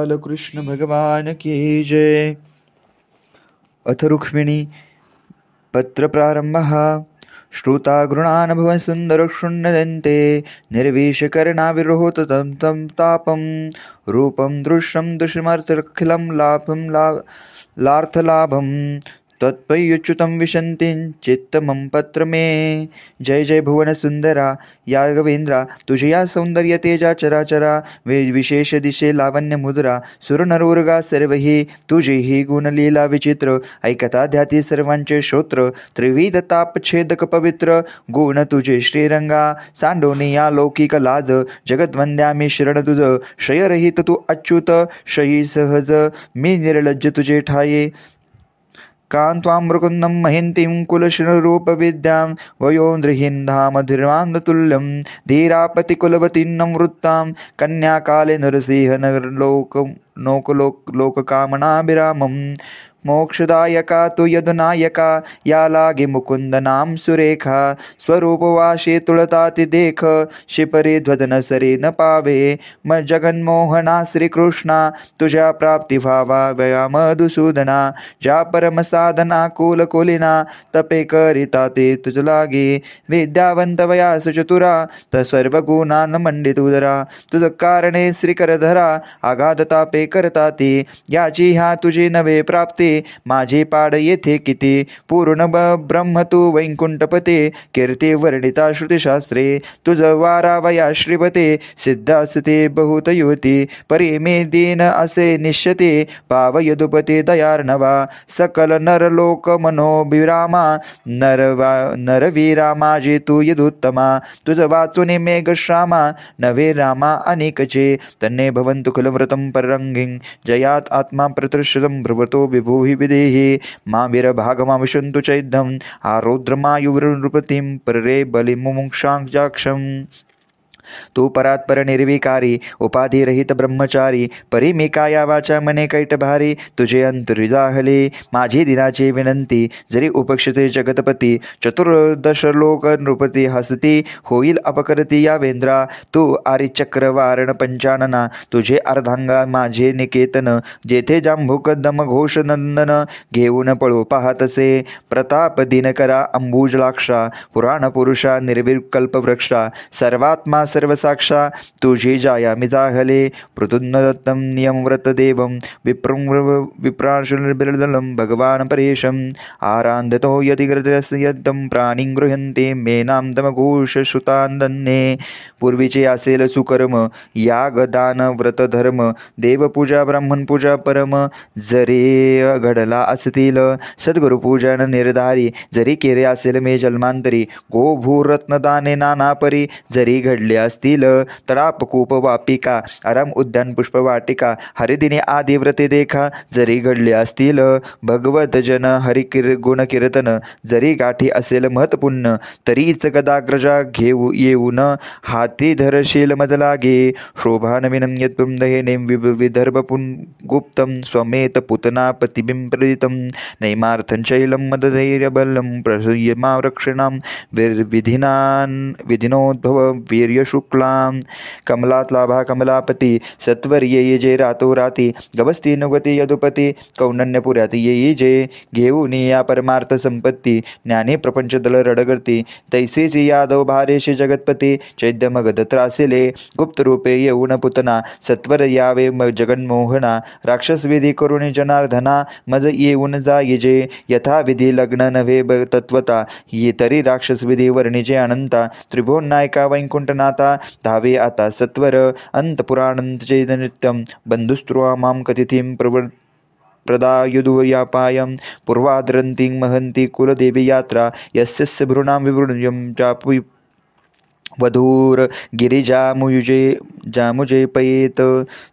बालकृष्ण भगवान की जय। अथ रुक्मिणी पत्र प्रारंभः। श्रुता गृणान् भुवन सुंदर क्षुण्णदन्ते निर्विशकर्णाविरोहोत तं तं तापं रूपं दृश्यं दृश्यमर्थखिलं लाभं लार्थलाभं तत्पयुच्युतं विशन्तीं चित्तमं पत्र मे। जय जय भुवन सुंदरा यागवेंद्रा, तुझे या सौंदर्य तेजा चराचरा विशेष दिशे लावण्य मुद्रा सुरनरोर्गा सर्वही तुझी ही गुणलीला विचित्र ऐकता ध्याती सर्वांचे श्रोत्र त्रिविध तापछेदक पवित्र गुण तुझे श्रीरंगा सांडोनी या लौकिक लाज जगद्वंद्या मी शरण तुझ शयरहित तू अच्युत शयी सहज मी निर्लज्ज तुझे ठाये कांत्वां मृकुन्दं महिन्तीं कुलशृणरूपविद्यां वयोन्द्रहिन्धामधिरान्दतुल्यं धीरापतिकुलवतीं वृत्तां कन्याकाले नरसिंह लोककामनाभिरामं मोक्षदायका तु यदुनायका या लागे मुकुंद नाम सुरेखा स्वरूपवाशी तुळताति देख शिपरी ध्वजन सरे न पावे म जगन्मोहना श्रीकृष्णा तुझ्या प्राप्ती व्हावा वया मधुसूदना ज्या परम साधना कुलकुलिना तपे करिता ते तुझ लागे विद्यावंत वया सुचतुरा त सर्व गुणान मंडित उदरा तुझ कारणे श्रीकरधरा आघात तापे करता ती याची ह्या तुझी नवे प्राप्ती माझे पाड येथे किती पूर्ण ब्रह्म तू वैकुंठपते कीर्ती वर्णिता श्रुतिशास्त्रे तुझ वारावया श्रीपते सिद्धासते बहुत युवती परी मे दीन असे निश्यते पाव यदुपते दयार्णवा सकल नरलोक मनोभिरामा नरवीरा माझे तू यदुत्तमा तुझ वाचुने मेघ श्रामा नवे रामा अनेकचे तन्ने भवन्तु कुलव्रतं पररंगिं जयात आत्मा प्रतृषदं भ्रुवतो विभू विदेहि मां वीरभागमा विशन्तु चैद्धम् आरौद्रमायुवृनृपतिं पररे बलिमुमुक्षाक्षम् तू परात्पर निर्विकारी उपाधिरहित ब्रह्मचारी परिमिकाया वाचा मने कैटभारी तुझे अंतर्जाहले माझी दिनाची विनंती जरी उपक्षते जगतपती चतुर्दश लोक नृपती हसती होईल अपकरती या वेंद्रा तू आरिचक्रवारण पंचानना तुझे अर्धांगा माझे निकेतन जेथे जांभूक दम घोष नंदन घेऊन पळू पाहतसे प्रताप दिनकरा अंबुजलाक्षा पुराण पुरुषा निर्विकल्प वृक्षा सर्वात्मा सर्वसाक्षा तुझी जाया मिजाहले पृथुन्नदत्तं नियमव्रतदेवं विप्रांशुर्बिरदलं भगवान् परेशम् आरान्धतो यदिग्रदस्यद्धं प्राणिं गृह्यन्ते मेनां दमघोषश्रुतान्दन्ये पूर्वीचे असेल सुकर्म यागदान व्रतधर्म देवपूजा ब्राह्मणपूजा परम जरी घडला असतील सद्गुरुपूजन निर्धारी जरी केले असेल मे जन्मांतरी गोभूरत्नदाने नानापरी जरी घडले असतील तडापकूप वापिका आराम उद्यान पुष्पवाटिका हरिदिने आदी व्रते देखा जरी घडले असतील भगवत जन गुण कीर्तन जरी गाठी असेल महत्पुण्य तरीच गदाग्रजा घेऊ येऊन हाती धरशील मज लागे शोभानविनं यत्पुंदहेने विदर्भ गुप्तं स्वमेत पुतना प्रतिबिंप्रदितं नैमार्थं शैलं मदधैर्यबलं प्रसूयमावृक्षणां विधिनोद्भव वीर्यशुक्लां कमलात लाभा कमलापती सत्वर्ये ये जे रातो राती गवस्ती नुगती यदुपती कौंडण्यपुरात येई जे घेऊन या परमार्थ संपत्ती ज्ञानी प्रपंच दल रडगरती तैसेच यादव भारेशी जगतपती चैद्य मगध त्रासिले गुप्त रूपे येऊन पुतना सत्वर यावे जगन्मोहना राक्षस विधी करुणी जनार्दना मज येऊन जाईजे यथाविधी लग्न नव्हे तत्वता ये तरी राक्षस विधी वर्णिजे अनंता त्रिभुवन नायका वैकुंठनाथा धावे आता सत्वर अंतपुराणंतचे नित्यं बंधुस्त्रुवा मां कथितीं प्रदायुधुयापायं पूर्वाद्रन्तीं महन्ती कुलदेवी यात्रा यस्य भ्रूणां विवृण्यं चापु वधूर जामुजे पयेत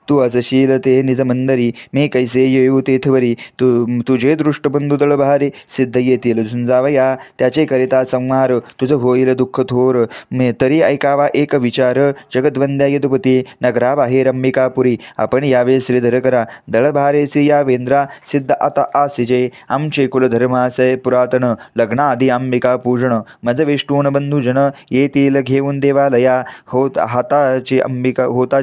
तू असशील ते निजमंदरी मे कैसे येऊ तेथवरी तुझे दृष्ट बंधुदळ भारी सिद्ध येतील झुंजावया त्याचे करिता संहार तुझ होईल दुःख थोर मे तरी ऐकावा एक विचार जगद्वंद्या यदुपती नगराबाहेर अंबिकापुरी आपण यावे श्रीधर करा दळभारेसी या वेंद्रा सिद्ध आता आसिजे आमचे कुलधर्मासय पुरातन लग्नाआधी अंबिका पूजन मज विष्णून बंधुजन येतील घेऊन घेऊन देवालया होताची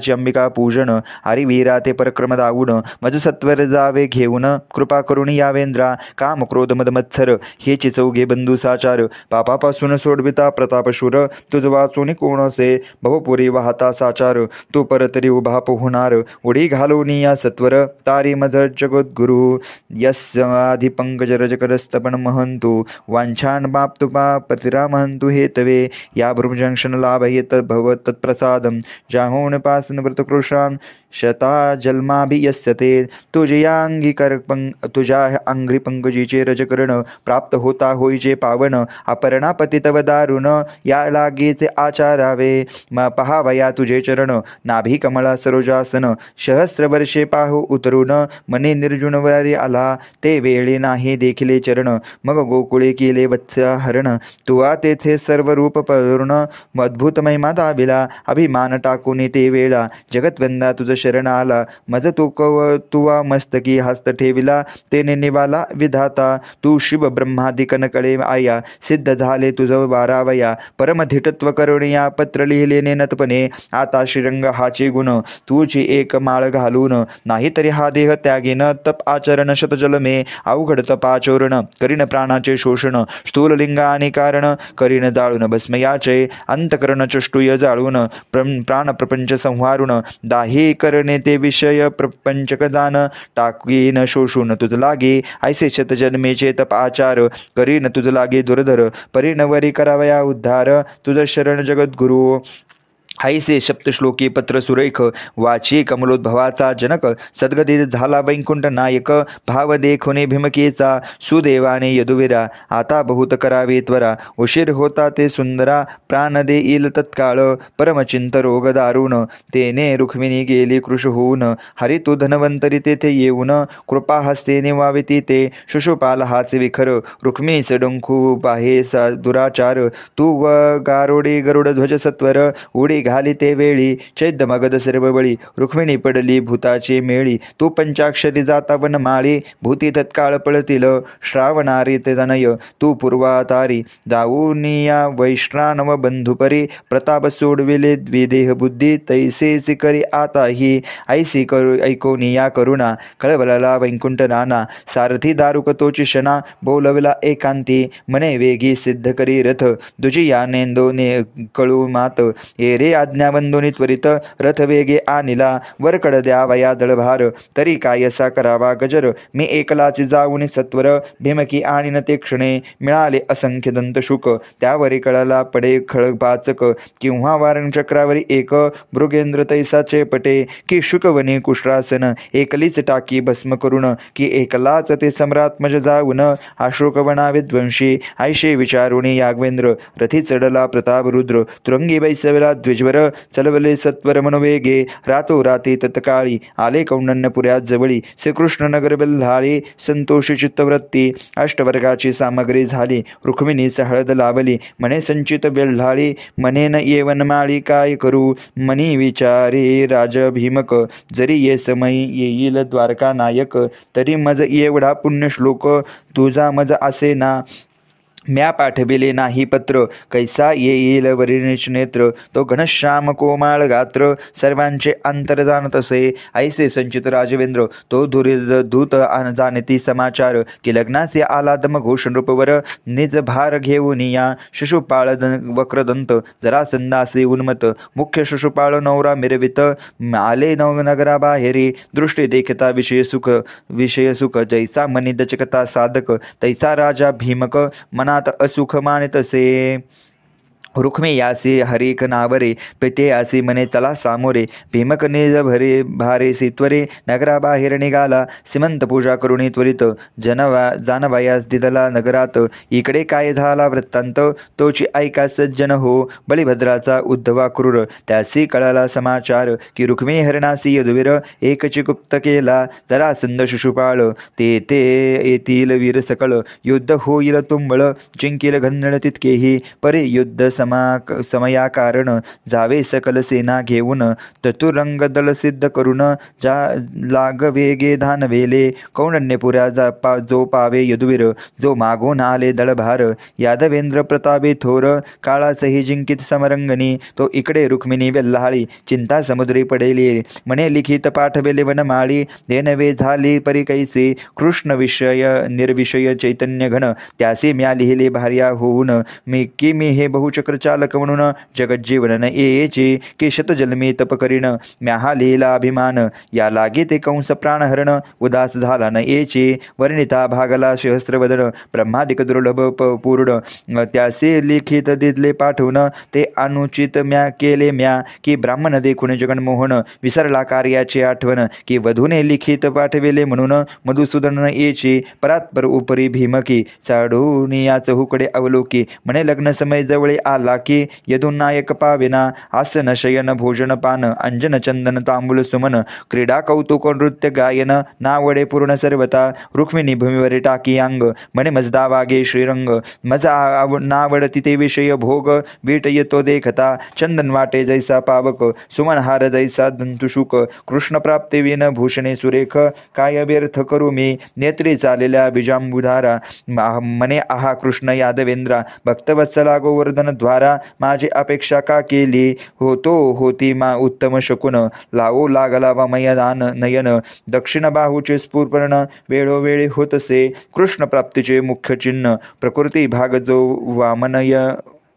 अंबिका पूजन हरिवीरा ते परक्रम दावून मज सत्वर जावे घेऊन कृपा करून यावेंद्रा काम क्रोध मद मत्सर हेची चौघे बंधू साचार पापापासून सोडविता प्रतापशूर तुझ वाचून कोण असे भवपुरी वाहता साचार तू परतरी उभा पोहणार उडी घालून या सत्वर तारी मज जगद्गुरु यस्याधि पंकज रजकरस्तपन महंतु वांछान बाप तुपा प्रतिरा महंतु हेतवे या ब्रह्मजंक्शन लाभ येत भव तत्प्रसादम जाहोन पासन व्रतकृषां शता जन्माभियस्यते तुझ्या अंघ्री पंकजीचे रजकरण प्राप्त होता होईचे पावन अपरणापती तव दारुण या लागेचे आचारावे पहावया तुझे चरण नाभी कमळा सरोजासन सहस्र वर्षे पाहू उतरून मने निर्जुणवारी आला ते वेळी नाही देखिले चरण मग गोकुळे केले वत्सहरण तुवा तेथे सर्व रूप परून अद्भुत महिमा दाविला अभिमान टाकून ते वेळा जगतवंदा तुझ शरण आला मज तुवा मस्तकी हस्त ठेविला तेने निवाला विधाता तू शिव ब्रह्मादिक नकळे आया सिद्ध झाले तुझ बारावया परमधिटत्व करुणिया पत्र लिहिलेने नतपणे आता श्रीरंग हाचे गुण तुझी एक माळ घालून नाही तरी हा देह त्यागीन तप आचरण शतजलमे अवघड तपाचोरण करीन प्राणाचे शोषण स्थूल लिंग आणि कारण करीन जाळून भस्मयाचे अंतकरण चष्टुय जाळून प्राण प्रपंच संहारून दाही करणे ते विषय प्रपंचक जाण टाकीन शोषून तुझ लागे ऐसे शतजन्मेचे तप आचार करीन तुझ लागे दुर्धर परिणवरी करावया उद्धार तुझ शरण जगद्गुरु ऐसे सप्तश्लोकी पत्र सुरेख वाची कमलोद्भवाचा जनक सद्गदित झाला वैकुंठ नायक भाव देखोने भीमकेचा सुदेवाने यदुवीरा आता बहुत करावे त्वरा उशीर होता ते सुंदरा प्राण देईल तत्काळ परमचिंत रोग दारुण तेने रुक्मिणी गेली कृश होऊन हरी तू धनवंतरी तेथे येऊन कृपा हस्ते निवावे ते शिशुपाल हाचे विखर रुक्मिणी सडंखू पाहे दुराचार तू व गारोडे गरुड ध्वज सत्वर उडी घाली ते वेळी चैद्य मगध सर्व बळी रुक्मिणी पडली भूताची मेळी तू पंचाक्षरी जाता वनमाळी भूती तत्काळ पळतील श्रावणारी ते तनय तू पूर्वातारी जाऊनिया वैश्रानव बंधुपरी प्रताप सोडविले द्विदेह बुद्धी तैसे सिकरी आता ही ऐसी ऐकोनिया करुणा कळवळला वैकुंठ नाना सारथी दारुक तोची शना बोलवला एकांती मने वेगी सिद्ध करी रथ दुजी या नेंदोने कळू मात एरे आज्ञावंदोनी त्वरित रथ वेगे आनिला वरकड द्यावया दळभार तरी कायसा करावा गजर मी एकलाची जाऊन सत्वर भीमकी आणि ते क्षणे मिळाले असंख्य दंतशुक त्यावरी कळला पडे खळपाचक किंवा वारण चक्रावरी एक मृगेंद्र तैसाचे पटे की शुकवने कुष्ट्रासन एकलीच टाकी भस्म करून की एकलाच ते सम्रात्मज जाऊन अशोकवना विध्वंशी ऐशे विचारुणी याग्वेंद्र रथी चढला प्रताप रुद्र तुरंगी बैसवला द्विजवर चलवले सत्वर मनोवेगे रातो राती तत्काळी आले कौंडण्यपुऱ्यात जवळी श्रीकृष्ण नगर बल्हाळी संतोषी चित्तवृत्ती अष्टवर्गाची सामग्री झाली रुक्मिणीस हळद लावली मने संचित बेल्हाळी मनेन येवन माळी काय करू मनी विचारे राज भीमक जरी ये समय येईल द्वारका नायक तरी मज एवढा पुण्यश्लोक तुझा मज असे ना म्या पाठविले नाही पत्र कैसा येईल वरिणीच नेत्र तो घनश्याम कोमाळ गात्र सर्वांचे अंतर जाणत असे ऐसे संचित राजवेंद्र तो दूत जाणती समाचार की लग्नाचे आला दमघोष नृपवर निज भार घेऊन या शिशुपाळ वक्रदंत जरासंधासे उन्मत मुख्य शिशुपाळ नवरा मिरवित आले नगराबाहेरी दृष्टी देखता विषय सुख जैसा मनी दचकता साधक तैसा राजा भीमक मना असुख मानित असे रुक्मे यासी हरिक नावरे पिते आसी मने चला सामोरे भीमक निज भरे भारे सित्वरे नगराबाहेर निघाला सीमंत पूजा करुणी त्वरित जानवायास दिदला नगरात इकडे काय झाला वृत्तांत तोची ऐका सज्जन हो बलिभद्राचा उद्धवा क्रूर त्यासी कळाला समाचार की रुक्मिणी हरणासी यदुवीर एकची गुप्त केला जरासंध शिशुपाळ ते येतील वीर सकळ युद्ध होईल तुंबळ जिंकील घन्नड तितकेही परी युद्ध समया कारण जावे सकल सेना घेऊन चतुरंग दल सिद्ध करून जा लागवेगे धानवेले कौंडण्यपुरा जो पावे यदुवीर जो मागून आले दळभार यादवेंद्र प्रतापे थोर काळासही जिंकित समरंगणी तो इकडे रुक्मिणी वेल्हाळी चिंता समुद्री पडेली म्हणे लिखित पाठवेले वनमाळी देनवे झाली परिकैसे कृष्ण विषय निर्विषय चैतन्य घन त्यासी म्या लिहिले भार्या होऊन मी हे बहुचक्र चालक म्हणून जगज्जीवन येचे की शतजन्मी तप करीन म्या हा लिहिला अभिमान या लागे ते कंस प्राणहरण उदास झाला न येचे वर्णिता भागला सहस्त्रवदन ब्रह्मादिक दुर्लभ पूर्ण त्यासे लिखित दिले पाठवून ते अनुचित म्या केले म्या की ब्राह्मण देखून जगन्मोहन विसरला कार्याची आठवण की वधूने लिखित पाठविले म्हणून मधुसूदन येचे परात्पर उपरी भीमकी चाढून याच हुकडे अवलोकी म्हणे लग्न समय जवळे आला की यदून नायक पाविना आसन शयन भोजन पान अंजन चंदन तांबूल सुमन क्रीडा कौतुक नृत्य गायन नावडे पूर्ण सर्वता रुक्मिणी भूमीवरी टाकी अंग म्हणे मजदा वागे श्रीरंग मजा नावडती ते विषय भोग वीट येतो देखता चंदन वाटे जैसा पावक सुमन हार जैसा दंतुशुक कृष्ण प्राप्ती विन भूषणे सुरेख काय व्यर्थ करू मी नेत्री चालेल्या बीजांबुधारा म्हणे आहा कृष्ण यादवेंद्रा भक्तवत्सला गोवर्धन द्वारा माझी अपेक्षा का केली होती मा उत्तम शकून लावो लागला वा मयदान नयन दक्षिण बाहूचे स्फुरण वेळोवेळी होतसे कृष्ण प्राप्तीचे मुख्य चिन्ह प्रकृती भाग जो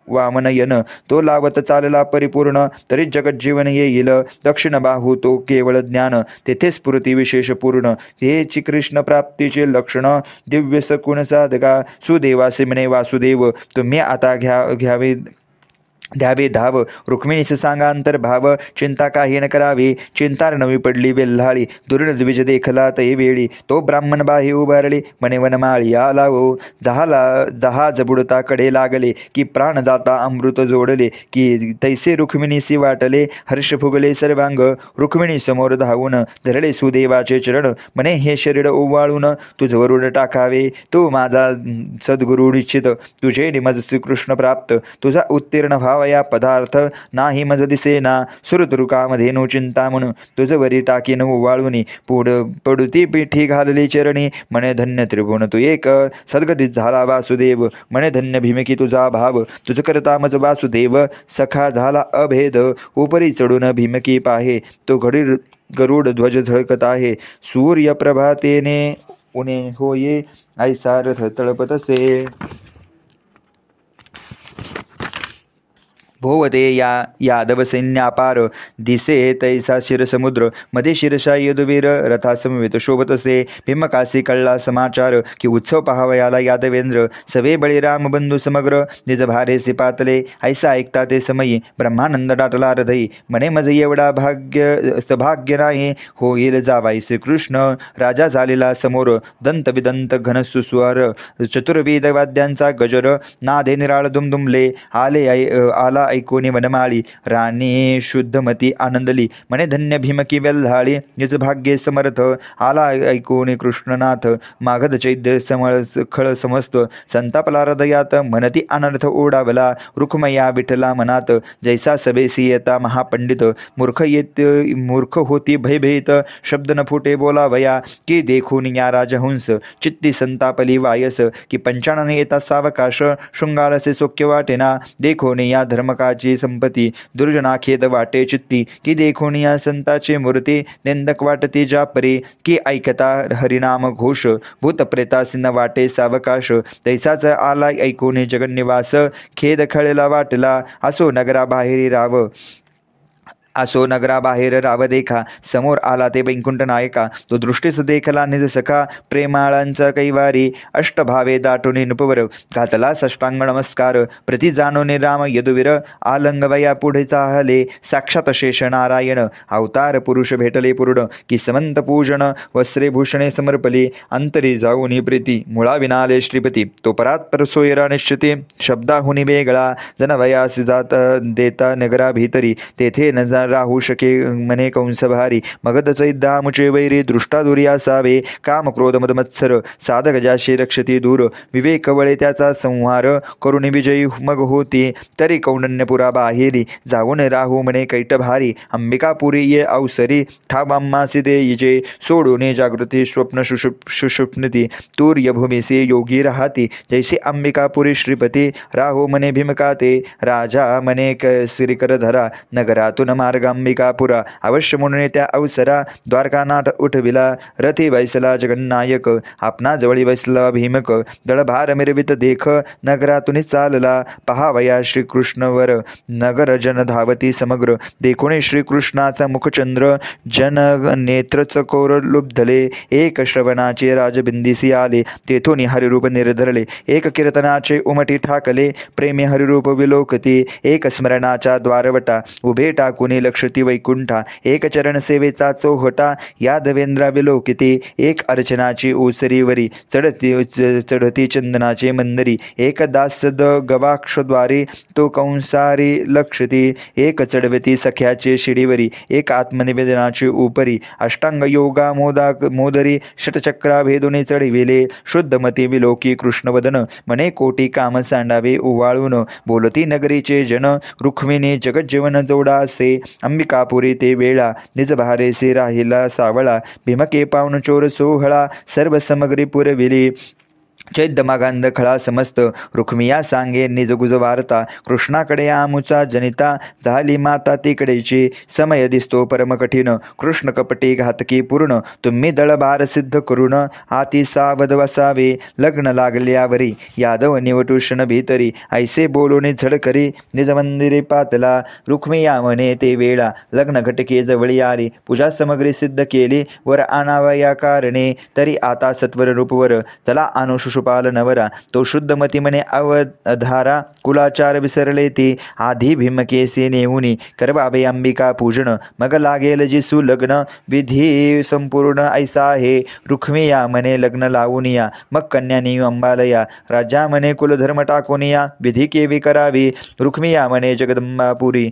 वामनयन तो लावत चालला परिपूर्ण तरी जगज्जीवन येईल दक्षिण बाहू तो केवळ ज्ञान तेथे स्फूर्ती विशेष पूर्ण हेची कृष्ण प्राप्तीचे लक्षण दिव्य सकुण साधका सुदेवासे म्हणे वासुदेव तुम्ही आता द्यावे धाव रुक्मिणीस सांगा अंतर्भाव चिंता काही न करावी चिंतार नवी पडली वेल्हाळी दुर्णद्विज देखला तै वेळी तो ब्राह्मण बाही उभारली म्हणे वनमाळी आला हो जहाज बुडता कडे लागले की प्राण जाता अमृत जोडले की तैसे रुक्मिणीसी वाटले हर्ष फुगले सर्वांग रुक्मिणी समोर धावून धरले सुदेवाचे चरण म्हणे हे शरीर ओवाळून तुझ वरुड टाकावे तू माझा सद्गुरु निश्चित तुझे निमज श्रीकृष्ण प्राप्त तुझा उत्तीर्ण भाव या पदार्थ नाही मज दिसेना सुरतरुकामध्ये नो चिंता म्हणून तुझ वरी टाकीन वाळूनी पडुती पिठी घालली चरणी म्हणे धन्य त्रिभुवन तू एक सद्गतीत झाला वासुदेव म्हणे धन्य भीमकी तुझा भाव तुझ करता मज वासुदेव सखा झाला अभेद उपरी चढून भीमकी पाहे तो गरुड ध्वज झळकत आहे सूर्य प्रभातेने उणे होये ऐसारथ तळपतसे भोवते या यादव सैन्यापार दिसे तैसा शिरसमुद्र मध्ये शिरशा यदुवीर रथासमवेत शोभतसे भीमकासी कळला समाचार की उत्सव पाहावयाला यादवेंद्र सवे बळीराम बंधू समग्र निज भारेसे पातले ऐसा ऐकता ते समयी ब्रह्मानंद दाटला हृदयी म्हणे मज एवढा सभाग्य नाही होईल जावाई श्रीकृष्ण राजा झालेला समोर दंत विदंत घन सुस्वर चतुर्वेद वाद्यांचा गजर नादे निराळ दुमदुमले आला ऐकोनी वनमाळी राणी शुद्धमती आनंदली म्हणे धन्य भीमकी वेल्हाळी निज भाग्ये समर्थ आला ऐकोनी कृष्णनाथ मागध चैद्य खळ समस्त संतापला हृदयात म्हणती अनर्थ ओढावला रुक्मया विठला मनात जैसा सभेसी येता महापंडित मूर्ख होती भयभीत शब्द न फुटे बोलावया की देखून या राजहंस चित्ती संतापली वायस की पंचानने येता सावकाश शृंगारसे सोक्य वाटेना देखून या धर्मकाची संपत्ती दुर्जनाखेद वाटे चित्ती की देखून या संताची मूर्ती निंदक वाटती जापरी की ऐकता हरिनाम घोष भूतप्रेतासी न वाटे सावकाश तैसाच आला ऐकून जगन्निवास खेद खळेला वाटला असो नगराबाहेर राव देखा समोर आला ते वैकुंठ नायका तो दृष्टीस देखला निज सखा प्रेमाळांचा कैवारी अष्टभावे दाटून नुपवर घातला सष्टांग नमस्कार प्रति जाणोने राम यदुवीर आलंगवया पुढे चाहले साक्षात शेष नारायण अवतार पुरुष भेटले पूर्ण की समंत पूजन वस्त्रे भूषणे समर्पली अंतरी जाऊनी प्रीती मुळा विनाले श्रीपती तो परात्पर सोयरा निश्चिती शब्दाहुनी वेगळा जनवयासी जात देता नगरा भीतरी तेथे न राहू शके म्हणे कंस भारी. मगध सैद्धामुचे वैरी दृष्टा दुरी असावे. काम क्रोध मद मत्सर साधक ज्याशी रक्षती दूर. विवेक वळे त्याचा संहार करुणी विजयी मग होती. तरी कौंडण्यपुरा बाहेरी जाऊन राहू म्हणे कैट भारी. अंबिकापुरी ये अवसरी ठावाम्मासी देईजे. सोडून जागृती स्वप्न सुषुप्नती तूर्यभूमीसी योगी राहती. जैसे अंबिकापुरी श्रीपती राहो म्हणे भीमकाते. राजा म्हणे श्रीकर धरा नगरातून मार्ग अंबिकापुरा. अवश्य म्हणून त्या अवसरा द्वारकानाथ उठविला. रथी वैसला जगन्नायक आपणा जवळी वैसला भीमक. दळभार मिरवित देख नगरातून चालला. पहावया श्रीकृष्णवर नगर जन धावती समग्र. देखुणे श्रीकृष्णाचा मुखचंद्र जन नेत्रच कोर लुब्धले. एक श्रवणाचे राजबिंदीसी आले. तेथून हरिरूप निर्धरले. एक कीर्तनाचे उमटी ठाकले. प्रेमी हरिरूप विलोकती. एक स्मरणाच्या द्वारवटा उभे टाकुनी लक्षती वैकुंठा. एक चरण सेवेचा चौहटा यादवेंद्रा विलोकिती. एक अर्चनाची ओसरीवरी चढती चंदनाचे मंदरी. एक दासद गवाक्षद्वारी तो कंसारी लक्षती. एक चढवती सख्याचे शिडीवरी. एक आत्मनिवेदनाची उपरी. अष्टांग योगा मोदरी षटचक्रा भेदुनी चढविले. शुद्धमती विलोकी कृष्णवदन म्हणे कोटी काम सांडावे उवाळून. बोलती नगरीचे जन रुक्मिणी जगज्जीवन जोडासे. अंबिकापुरी ते वेळा निज भारेसे राहिला सावळा. भीमके पावन चोर सोहळा सर्व समग्री पुरविली. चैद्यमागांध खळा समस्त रुक्मिया सांगे निजगुज वार्ता. कृष्णाकडे आमुचा जनिता झाली माता तिकडेची. समय दिसतो परम कठीण कृष्ण कपटी घातकी पूर्ण. तुम्ही दळभार सिद्ध करून आती सावध वसावे. लग्न लागल्यावरी यादव निवटूषण भीतरी. ऐसे बोलून झडकरी निज मंदिरे पातला. रुक्मिया म्हणे ते वेळा लग्न घटके जवळी आली. पूजा सामग्री सिद्ध केली वर आणावया कारणे. तरी आता सत्वर रूपवर चला आणू शिशुपाल नवरा. तो शुद्धमती म्हणे अवधारा कुलाचार विसरले ती. आधी भीमकेसी नेऊनी करवावे अंबिका पूजन. मग लागेल जिसू लग्न विधी संपूर्ण ऐसा आहे. रुक्मिया म्हणे लग्न लावून या मग कन्या नेऊ अंबालया. राजा म्हणे कुलधर्म टाकून या विधी केवी करावी. रुक्मिया म्हणे जगदंबापुरी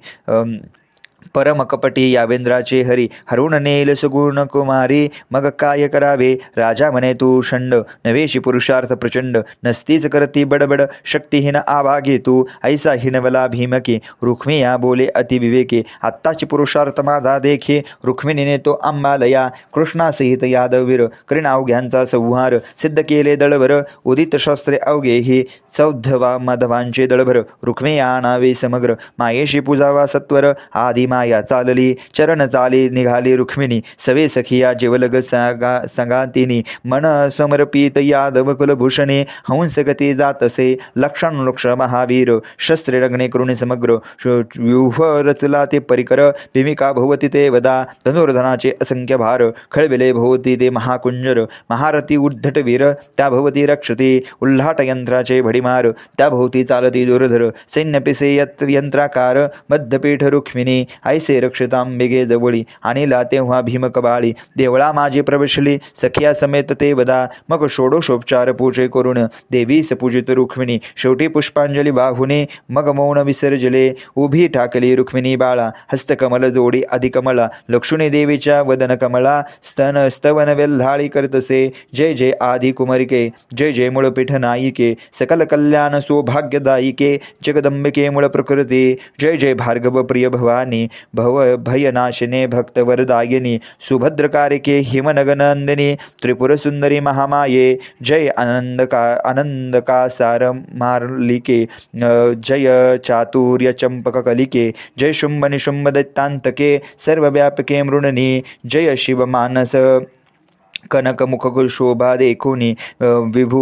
परम कपटी यावेंद्राचे हरी. हरुण नेल सुगुण कुमारी मग काय करावे. राजा म्हणे तू षंड नवेशी पुरुषार्थ प्रचंड. नसतीच करती बडबड शक्तिहीन आभागे तू. ऐसा हिनवला भीमके रुक्मिया बोले अतिविवेके. आत्ताची पुरुषार्थ माझा देखे. रुक्मिणीने तो अंबालया कृष्णासहित यादववीर करीन अवघ्यांचा संहार. सिद्ध केले दळभर उदित शस्त्रे अवघे ही. सौद्धवा माधवांचे दळभर रुक्मिया आणावे समग्र. मायेशी पूजावा सत्वर आधी माया चालली. चरण चाली निघाली रुक्मिणी. सवे सखिया जेवलग संगातिनी. मन समर्पित यादव कुलभूषणे. हंसगती जातसे लक्षानुलक्ष महावीर. शस्त्रे रंगणे करुणे समग्र. व्यूह रचला ते परिकर. भूमिका भवती ते वदा. धनुर्धनाचे असंख्य भार. खळविले भोवती ते महाकुंजर. महारथी उद्धटवीर त्या भोवती रक्षती. उल्हाट यंत्राचे भडीमार त्या भोवती चालती दुर्धर. सैन्यपिसे यंत्राकार मध्यपीठ रुक्मिणी. ऐसे रक्षतांबिगे जवळी आणिला तेव्हा भीमकबाळी. देवळा माझी प्रवेशली सखिया समेत ते वदा. मग षोडशोपचार पूजे करून देवीस पूजित रुक्मिणी. शेवटी पुष्पांजली वाहुने मग मौन विसर्जले. उभी ठाकली रुक्मिणी बाळा. हस्तकमल जोडी अधिकमला. लक्ष्मी देवीच्या वदन कमला. स्तवन वेल्हाळी करतसे. जय जय आदि कुमारिके. जय जय मूळपीठ नायिके. सकल कल्याण सौभाग्यदायिके. जगदंबिके मूळ प्रकृती. जय जय भार्गव प्रिय भवानी. भयनाशिने भक्तवरदायिनी. सुभद्रकारिके हिमनगनंदिनी. त्रिपुरसुंदरी महामाये. जय आनंदकासार मार्लिके. जय चातुर्य चंपककलिके. जय शुंभ निशुंभ दैत्यांतके. सर्वव्यापके मृणनी. जय शिव मानस कनक मुख शोभा देखुनी. विभू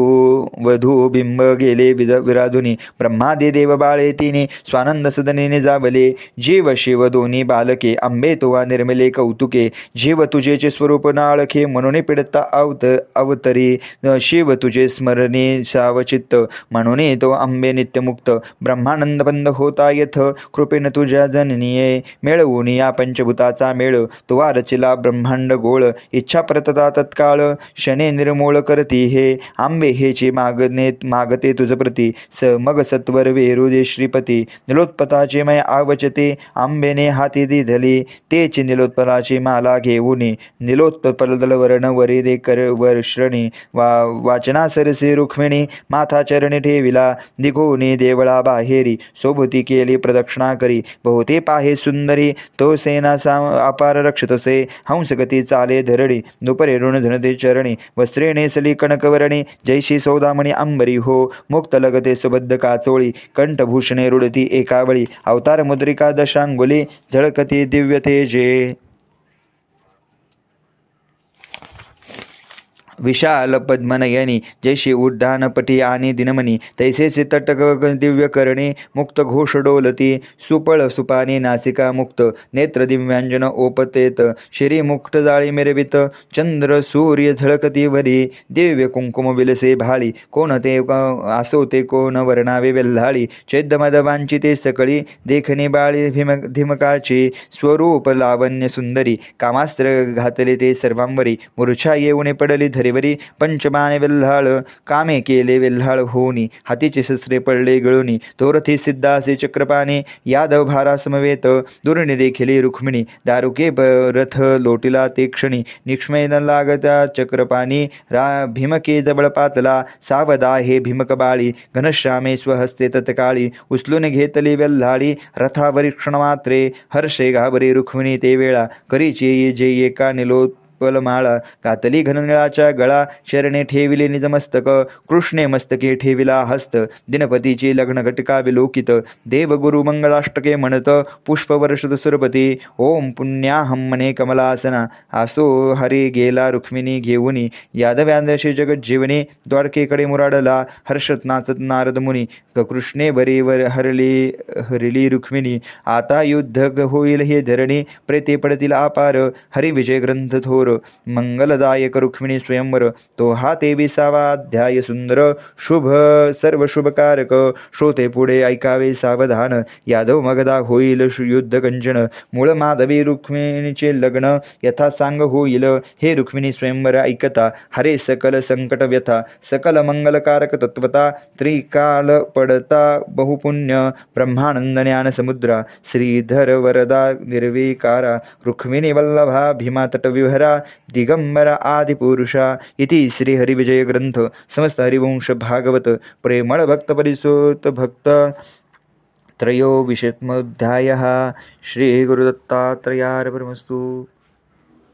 वधू बिंब गेले विराधुनी. ब्रह्मादि देव बाळे तिने स्वानंद सदनीने जावले. जीव शिव दोन्ही बालके. आंबे तुवा निर्मले कौतुके. जीव तुझेचे स्वरूप नाळखे म्हणून पिडता अवतरी. शिव तुझे स्मरणे सावचित्त म्हणून तो आंबे नित्यमुक्त. ब्रह्मानंद बंद होता यथ कृपेन तुझ्या जननीये. मिळवून या पंचभूताचा मेळ तुवा रचिला ब्रह्मांड गोळ. इच्छा प्रततात तत्काळ शने निर्मूळ करती हे आंबे हेची मागते तुझ प्रती मग सत्वर वेरू दे श्रीपती निलोत्पताचे मय आवचते आंबेने हाती दिधली तेची निलोत्पलाची माला घेऊन निलोत्पल वर्ण वरी दे कर वर्षणी वाचना सरसे रुक्मिणी माथा चरणी ठेविला दिघोनी देवळा बाहेरी सोबती केली प्रदक्षिणा करी बहुते पाहे सुंदरी तो सेना अपार रक्षतसे हंसगती चाले धरणी दुपरे ऋण धनते चरणी वस्त्रे नेसली कणकवर्णी जैशी सौदामणी अंबरी हो मुक्त लगते सुबद्ध काचोळी कंठभूषणे रुडती एकावळी अवतार मुद्रिका दशांगुली झळकती दिव्य तेजे विशाल पद्मनयनी जैशी उड्डाणपटी आणि दिनमणी तैसेचे तटक दिव्य करणे मुक्त घोष डोलती सुपळ सुपानी नासिका मुक्त नेत्र दिव्यांजन ओपतेत शिरी मुक्त जाळी मिरवित चंद्र सूर्य झळकती वरी दिव्य कुंकुम विलसे भाळी कोण ते असो ते कोण वर्णावे वेल्हाळी चैद्यमदवांची ते सकळी देखणी बाळी धिमकाची स्वरूप लावण्य सुंदरी कामास्त्र घातले ते सर्वांवरी मूर्छा येऊन पडली धरी पंचमाने वेल्हाळ कामे केले वेल्हाळ होनी हातीचे शस्त्रे पडले गळुनी तोरथी सिद्धासे चक्रपाणी यादव भारा समवेत दुर्णी देखिली रुक्मिणी दारुके रथ लोटिला ते क्षणी निक्ष्मेन लागता चक्रपाणी भीमके जबळ पातला सावदा हे भीमक बाळी घनश्यामे स्वहस्ते तत्काळी उचलून घेतली वेल्हाळी रथावरी क्षणमात्रे हर्षे घाबरी रुक्मिणी ते वेळा करीची जे एका निलोत पलमाळा कातली घननिळाच्या गळा शरणे ठेविले निजमस्तक कृष्णे मस्तके ठेविला हस्त दिनपतीची लग्न घटका विलोकित देवगुरु मंगलाष्टके म्हणत पुष्पवर्षद सुरपती ओम पुण्याहम मने कमलासना आसो हरी गेला रुक्मिणी घेऊनी यादव्यांदशी जगज्जीवनी द्वारकेकडे मुराडला हर्षत नाचत नारद मुनी कृष्णे बरीवर हरली रुक्मिणी आता युद्ध होईल हे धरणी प्रेते पडतील अपार हरिविजय ग्रंथ थोर मंगलदायक रुक्मिणी स्वयंवर तो हा 23वा अध्याय सुंदर शुभ सर्व शुभकारक श्रोते पुढे ऐकावे सावधान यादव मगदा होईल युद्ध कंचन मूळ माधवी रुक्मिणीचे लग्न यथा सांग होईल हे रुक्मिणी स्वयंवर ऐकता हरे सकल संकट व्यथा सकल मंगलकारक तत्वता त्रिकाल पडता बहुपुण्य ब्रह्मानंद ज्ञान समुद्रा श्रीधर वरदा निर्विकारा रुक्मिणी वल्लभा भीमा तटविहरा दिगंबरा आदिपुरुषा इति श्री हरिविजय ग्रंथ समस्त हरिवंश भागवत प्रेमळ भक्त परिसोत भक्त त्रयोविंशतिमोऽध्यायः श्री गुरुदत्तात्रेयार्पणमस्तु।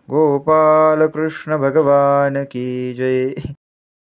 गोपाल कृष्ण भगवान की जय।